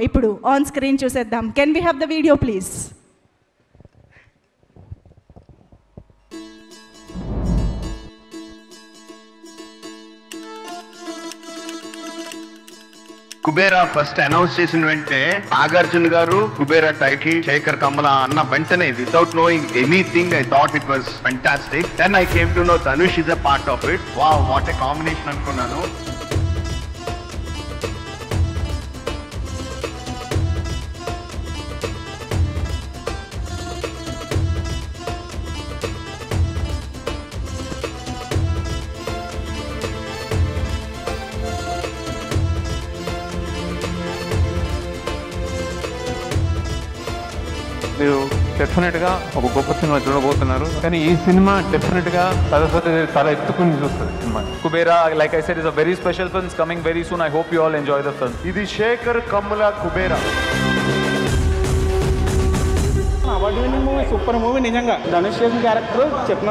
ఇప్పుడు on screen చూసేద్దాం. Can we have the video please? Kubera first announce చేసిన వెంటనే నాగార్జున గారు కుబేరా టైటిల్ శేఖర్ కమల అన్న వెంటనే without knowing anything I thought it was fantastic. Then I came to know Dhanush is a part of it. Wow, what a combination అనుకున్నాను. మీరు డెఫినెట్గా ఒక గొప్ప సినిమా చూడబోతున్నారు. కానీ ఈ సినిమా డెఫినెట్గా సరస్వతి చాలా ఎత్తుకుని చూస్తుంది cinema. Kubera, like I said, is a very special film. It's coming very soon. I hope you all enjoy the film. ఇది Shekhar Kammula Kubera. Award winning movie, super movie. నిజంగా ధనుష్ చేసిన క్యారెక్టర్ చెప్పిన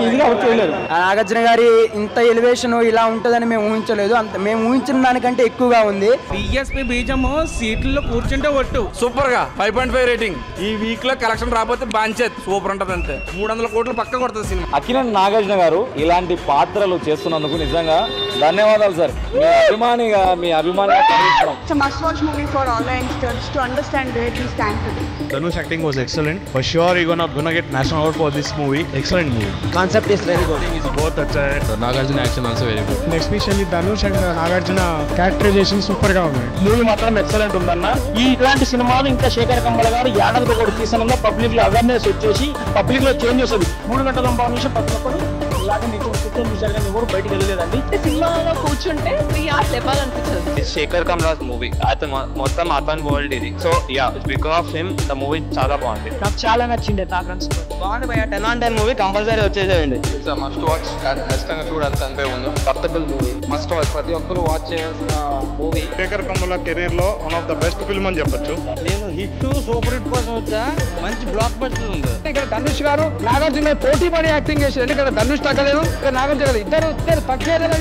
ఈజీగా అవుట్ చేయలేదు. నాగార్జున గారి ఇంత ఎలివేషన్ ఇలా ఉంటుందని మేము ఊహించలేదు. మేము ఊహించిన దానికంటే ఎక్కువగా ఉంది. బిఎస్పీ బీజం సీట్లలో కూర్చుంటే ఒట్టు. సూపర్ గా 5.5 రేటింగ్. ఈ వీక్ లో కలెక్షన్ రాకపోతే బాంచేత్ సూపర్ ఉంటది. అంతే 300 కోట్లు పక్క కొడుతుంది సినిమా. అక్కినేని నాగార్జున గారు ఇలాంటి పాత్రలు చేస్తున్నందుకు నిజంగా ధన్యవాదాలు సార్. మీ అభిమానిగా It's a must-watch movie for all the youngsters to understand where we stand today. Dhanush acting was excellent. For sure, you're gonna get national award for this movie. Excellent movie. Concept is very good. Is both acha hai. Nagarjuna action also very good. Especially Dhanush and Nagarjuna characterization super గా ఉంది. Movie మాత్రం excellent ఉందన్న. ఇలాంటి సినిమాలు ఇంకా శేఖర్ కమల గారు ఏడాదిలో కూడా తీసినంలో పబ్లిక్ లో అవేర్నెస్ వచ్చేసి పబ్లిక్ లో చేంజ్ వస్తుంది. 3 గంటల నిమిషం ప్రతి ఒక్కరు ఇలాగే నీకు చూసారు కానీ ఎవరు బయటకు వెళ్ళలేదండి. సినిమాలో కూర్చుంటే 3 hours లేపాలనిపించదు. శేఖర్ కమలాస్ మూవీ అతను మొత్తం అతని వరల్డ్ ఇది. So yeah, because of him the movie చాలా బాగుంది. నాకు చాలా నచ్చింది. బాగుంది భయ. 10 on 10 మూవీ కంపల్సరీ వచ్చేసేయండి. It's must watch. ఖచ్చితంగా చూడాలి. అంతే ఉంది. కప్తబుల్ మూవీ మస్ట్ వాచ్. ప్రతి ఒక్కరు వాచ్ చేయాల్సిన మూవీ. శేఖర్ కమల కెరీర్ లో one of the best film అని చెప్పొచ్చు. నేను హిట్ సూపర్ హిట్ కోసం వచ్చా. మంచి బ్లాక్ బస్టర్ ఉంది. ఇక్కడ ధనుష్ గారు నాగార్జున పోటీ పడి యాక్టింగ్ చేశారు. ఇక్కడ ధనుష్ తగ్గలేదు, ఇక్కడ నాగార్జున ఇద్దరు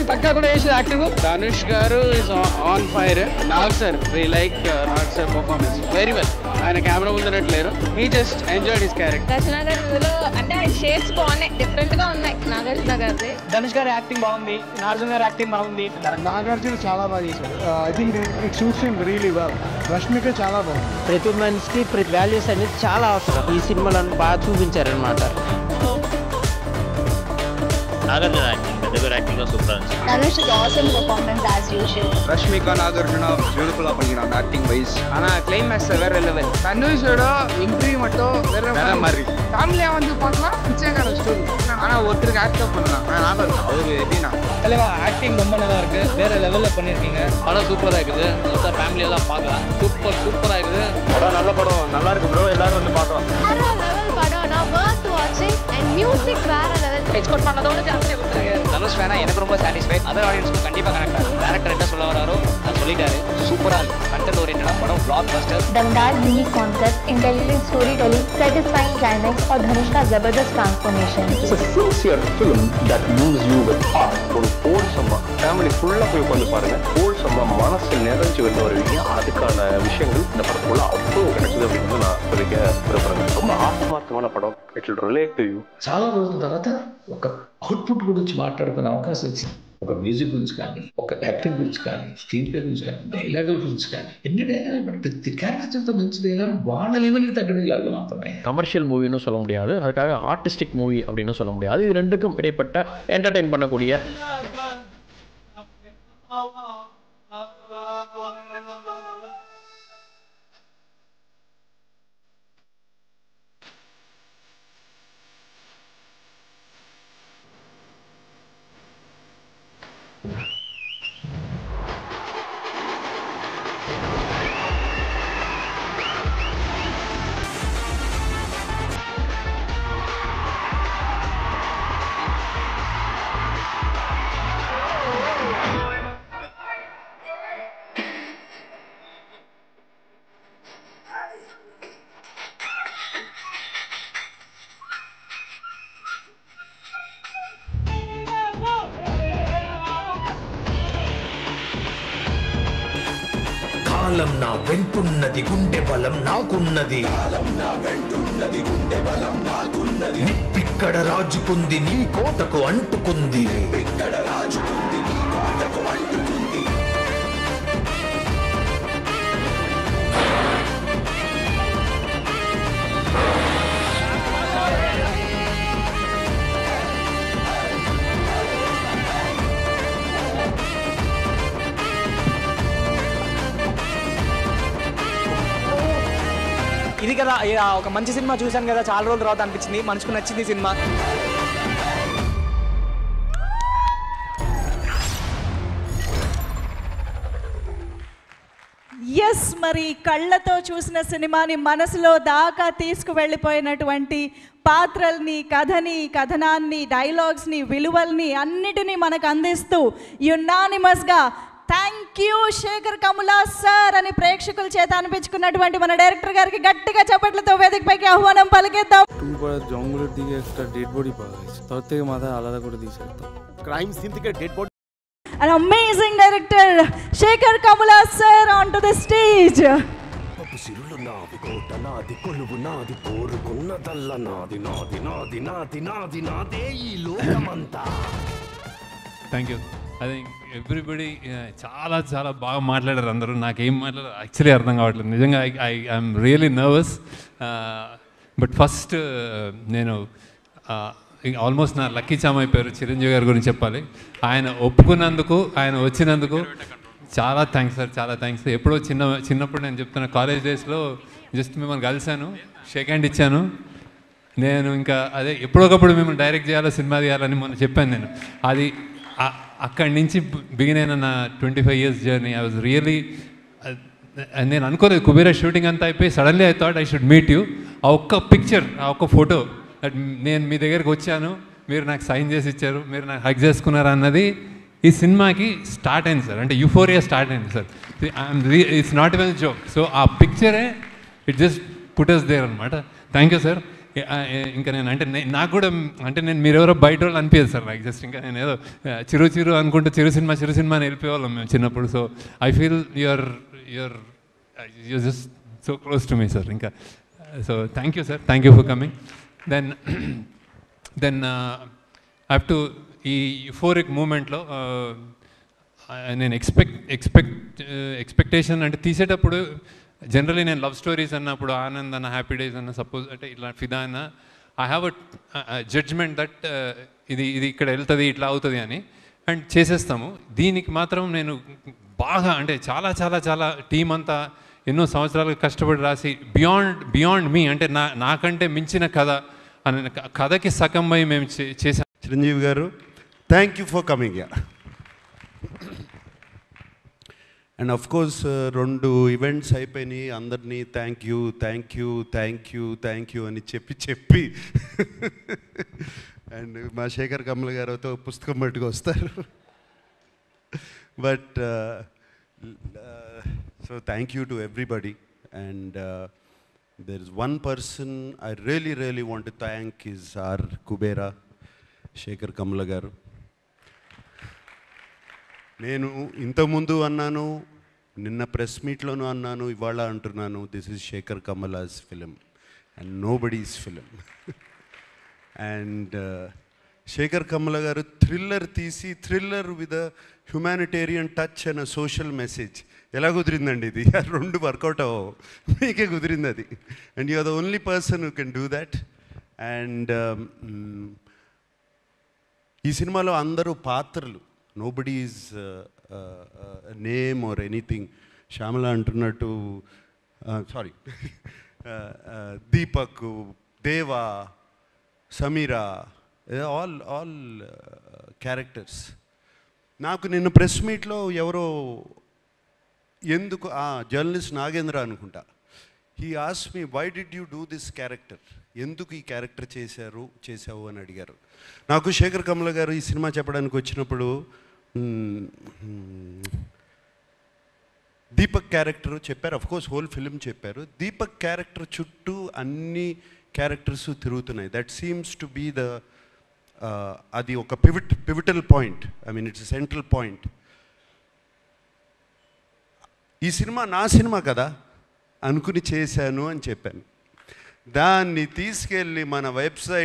తగ్గ కూడా చేసిన acting. Dhanush garu is on fire. Nag sir we like Nag sir performance very well. ఆయన కెమెరా ముందునట్లేరు. He just enjoyed his character. రచన గారిలో అంటే ఆయన షేడ్స్ బాగున్నాయి, డిఫరెంట్ గా ఉన్నాయి. నాగార్జున గారి ధనుష్ గారి యాక్టింగ్ బాగుంది. నాగార్జున గారి యాక్టింగ్ బాగుంది. నాగార్జున చాలా బాగా చేశాడు. I think it suits him really well. Rashmika చాలా బాగుంది. ప్రతి మనిషికి ప్రతి వాల్యూస్ అనేది చాలా అవసరం. ఈ సినిమాలను బాగా చూపించారనమాట. Nagarjuna acting acting super. Dhanush awesome performance as usual. Rashmika Nagarjuna beautiful பண்ணிக்கிறாங்க ஆக்டிங் வைஸ். ஆனா கிளைமாக்ஸ் வேற லெவல். ಧನುಷோட ಎಂಟ್ರಿ மட்டும் வேற மாதிரி. ஃபேமிலியா வந்து பார்க்கலாம் பிச்சைக்கார ஸ்டோரி. ஆனா ஒருத்தருக்கு ஆக்ட் பண்ணலாம். அது எப்படின்னா ஆக்டிங் ரொம்ப நல்லா இருக்கு. வேற லெவல்ல பண்ணிருக்கீங்க. படம் சூப்பரா இருக்குது. மொத்த ஃபேமிலி எல்லாம் பார்க்கலாம். சூப்பரா இருக்குது. படம் நல்ல படம், நல்லா இருக்கு ப்ரோ. எல்லாரும் வந்து பார்க்கலாம். வேற லெவல் படம். நான் worth watching and music வேற லெவல். எக்ஸ்போர்ட் பண்ணதோட ஜாஸ்தியா கொடுத்துருக்காரு. தனுஷ் வேணா எனக்கு ரொம்ப சாட்டிஸ்ஃபைட். அதர் ஆடியன்ஸ்க்கு கண்டிப்பா கனெக்ட் ஆகும். டைரக்டர் என்ன சொல்ல வராரோ அது சொல்லிட்டாரு. சூப்பரா இருக்கு. கண்டென்ட் ஓரியன்டடா படம் ब्लॉक बस्टर. दमदार unique concept, intelligent story telling, satisfying climax और धनुष का जबरदस्त transformation. It's a sincere film that moves you with heart. ஒரு ஹோல்சம்மா ஃபேமிலி ஃபுல்லாக போய் உட்காந்து பாருங்க. ஹோல்சம்மா மனசு நிறைஞ்சு வந்து வருவீங்க. அதுக்கான விஷயங்கள் இந்த படத்துக்குள்ள அவ்வளோ கிடைச்சது அப்படின்னு நான் சொல்லிக்க விரும்புகிறேன். ரொம்ப ஆத்மார்த்தமான படம். It will relate to you. చాలా రోజుల తర్వాత ఒక అవుట్పుట్ గురించి మాట్లాడుకునే అవకాశం వచ్చింది. ఒక మ్యూజిక్ గురించి కానీ, ఒక యాక్టింగ్ గురించి కానీ, స్క్రీన్ ప్లే గురించి కానీ, డైలాగుల గురించి కానీ, ఎన్ని డైలాగ్ ప్రతి క్యారెక్టర్తో మంచి డైలాగ్ వాళ్ళ లెవెల్కి తగ్గ డైలాగులు మాత్రమే. கமர்ஷியல் மூவின்னு சொல்ல முடியாது, அதுக்காக ஆர்டிஸ்டிக் மூவி அப்படின்னு சொல்ல முடியாது. இது ரெண்டுக்கும் இடைப்பட்ட என்டர்டெயின் பண்ணக்கூடிய కాలం నా వెంటున్నది, గుండె బలం నాకున్నది. ఇక్కడ రాజుకుంది, నీ కోటకు అంటుకుంది. ఇది కదా ఒక మంచి సినిమా చూశాను కదా, చాలా రోజుల తర్వాత అనిపించింది, మనసుకు నచ్చింది సినిమా. ఎస్, మరి కళ్ళతో చూసిన సినిమాని మనసులో దాకా తీసుకువెళ్ళిపోయినటువంటి పాత్రల్ని, కథని, కథనాన్ని, డైలాగ్స్ని, విలువల్ని అన్నిటినీ మనకు అందిస్తూ యునానిమస్గా thank you Shekhar Kammula sir అని ప్రేక్షకుల చేత అనిపించుకున్నటువంటి మన డైరెక్టర్ గారికి గట్టిగా చప్పట్లతో వేదికపైకి ఆహ్వానం పలికిద్దాం. জঙ্গলের দিকে একটা ডেড বডি পাওয়া গেছে, তার থেকে মাথা আলাদা করে দিয়েছে একদম। ক্রাইম সিন থেকে dead body. An amazing director, Shekhar Kamula sir, onto the stage. Thank you. I think everybody చాలా చాలా బాగా మాట్లాడారు అందరూ. నాకేం మాట్లాడారు యాక్చువల్లీ అర్థం కావట్లేదు నిజంగా. I'm really nervous. But first నేను ఆల్మోస్ట్ నా లక్కీ చామ్ అయిపోయారు చిరంజీవి గారి గురించి చెప్పాలి. ఆయన ఒప్పుకున్నందుకు, ఆయన వచ్చినందుకు చాలా థ్యాంక్స్ సార్, చాలా థ్యాంక్స్. ఎప్పుడో చిన్నప్పుడు నేను చెప్తున్నా, కాలేజ్ డేస్లో జస్ట్ మిమ్మల్ని కలిశాను, షేక్ హ్యాండ్ ఇచ్చాను. నేను ఇంకా అదే ఎప్పుడొకప్పుడు మిమ్మల్ని డైరెక్ట్ చేయాలో, సినిమా తీయాలని మొన్న చెప్పాను నేను. అది అక్కడి నుంచి బిగిన్ అయిన నా 25 years journey. I was really, నేను అనుకోలేదు కుబేరా షూటింగ్ అంతా అయిపోయి suddenly I thought I should meet you. ఆ ఒక్క పిక్చర్, ఆ ఒక్క ఫోటో, నేను మీ దగ్గరికి వచ్చాను, మీరు నాకు సైన్ చేసి ఇచ్చారు, మీరు నాకు హగ్ చేసుకున్నారు అన్నది ఈ సినిమాకి స్టార్ట్ అయింది సార్. అంటే యూఫోరియా స్టార్ట్ అయింది sir. It's not even joke. So ఆ పిక్చరే it just put us there అనమాట. Thank you sir. ఇంకా నేను అంటే నాకు కూడా అంటే నేను మీరెవరో బయట వాళ్ళు అనిపించదు సార్ నాకు. జస్ట్ ఇంకా నేను ఏదో చిరు అనుకుంటూ చిరు సినిమా అని వెళ్ళిపోయేవాళ్ళం మేము చిన్నప్పుడు. So I feel you're just so close to me sir. ఇంకా so thank you sir, thank you for coming. Then I have to ఈ యూఫోరిక్ మూమెంట్లో నేను ఎక్స్పెక్టేషన్ అంటే తీసేటప్పుడు జనరలీ నేను లవ్ స్టోరీస్ అన్నప్పుడు ఆనంద్ అన్న, హ్యాపీ డేస్ అన్న, సపోజ్ అంటే ఇట్లా ఫిదా అన్న, I have a judgement that ఇది ఇక్కడ వెళ్తుంది, ఇట్లా అవుతుంది అని, అండ్ చేసేస్తాము. దీనికి మాత్రం నేను బాగా అంటే చాలా చాలా చాలా టీం అంతా ఎన్నో సంవత్సరాలు కష్టపడి రాసి బియాండ్ మీ అంటే నాకంటే మించిన కథ అనే కథకి సగం పోయి మేము చేసాం. చిరంజీవి గారు, thank you for coming. And of course 2 events అయిపోయినాయి, అందరినీ థ్యాంక్ యూ అని చెప్పి అండ్ మా శేఖర్ కమ్ముల గారితో పుస్తకం పట్టుకు వస్తారు. But so thank you to everybody. And there is one person I really want to thank is our Kubera, Shekhar Kamula garu. నేను ఇంతకుముందు అన్నాను, నిన్న ప్రెస్ మీట్లోనూ అన్నాను, ఇవాళ అంటున్నాను, this is Shekhar Kammula's film and nobody's film. And Shekhar Kammula garu thriller తీసి, thriller with a humanitarian touch and a social message. ఎలా కుదిరిందండి ఇది? 2 వర్కౌట్ అవ్వవు, మీకే కుదిరింది అది. And you are the only person who can do that. అండ్ ఈ సినిమాలో అందరూ పాత్రలు, nobody is a name or anything. Shyamala antunnattu, sorry, Deepak, Deva, Samira, all characters. నాకు నిన్న ప్రెస్ మీట్లో ఎవరో ఎందుకు జర్నలిస్ట్ నాగేంద్ర అనుకుంటా, he ask me why did you do this character, ఎందుకు ఈ క్యారెక్టర్ చేసావు అని అడిగారు. నాకు శేఖర్ కమల గారు ఈ సినిమా చెప్పడానికి వచ్చినప్పుడు దీపక్ క్యారెక్టర్ చెప్పారు, అఫ్కోర్స్ హోల్ ఫిలిం చెప్పారు. దీపక్ క్యారెక్టర్ చుట్టూ అన్ని క్యారెక్టర్స్ తిరుగుతున్నాయి. That seems to be the అది ఒక pivotal point. I mean it's central point. ఈ సినిమా నా సినిమా కదా అనుకుని చేశాను అని చెప్పాను. దాన్ని తీసుకెళ్ళి మన వెబ్సైట్